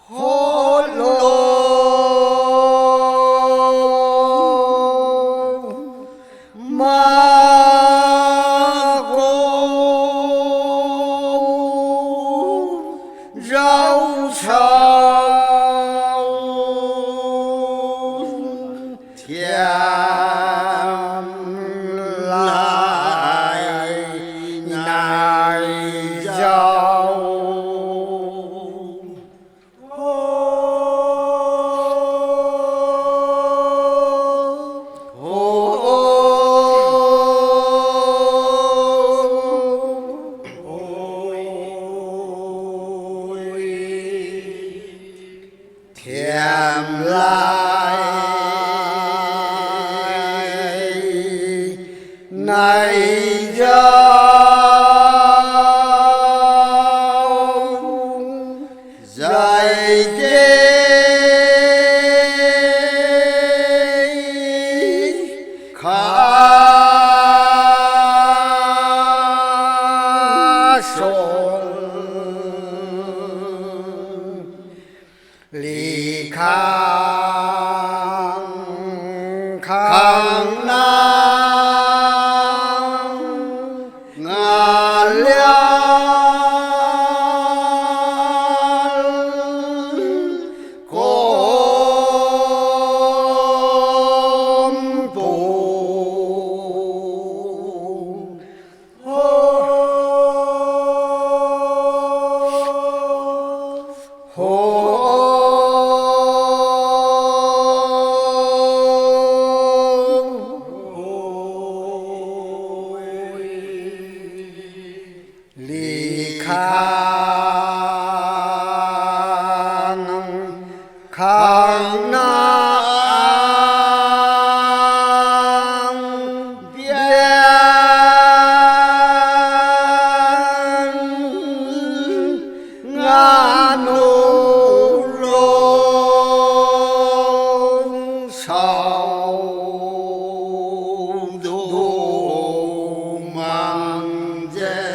hô lô ma cô rau sao thiam lại này giàu thiam lại này giàu dạy chê khá sông lì khang khang nam ngà liang cốm bù lì khang khang nam biên ngã nụ lông sau đủ mang dê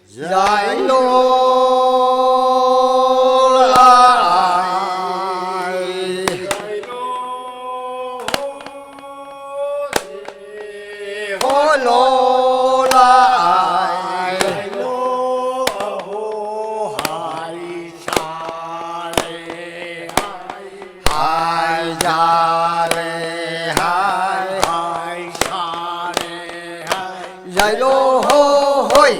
giải lô lại hô lô lại hai gia lê hai giải lô hô hôi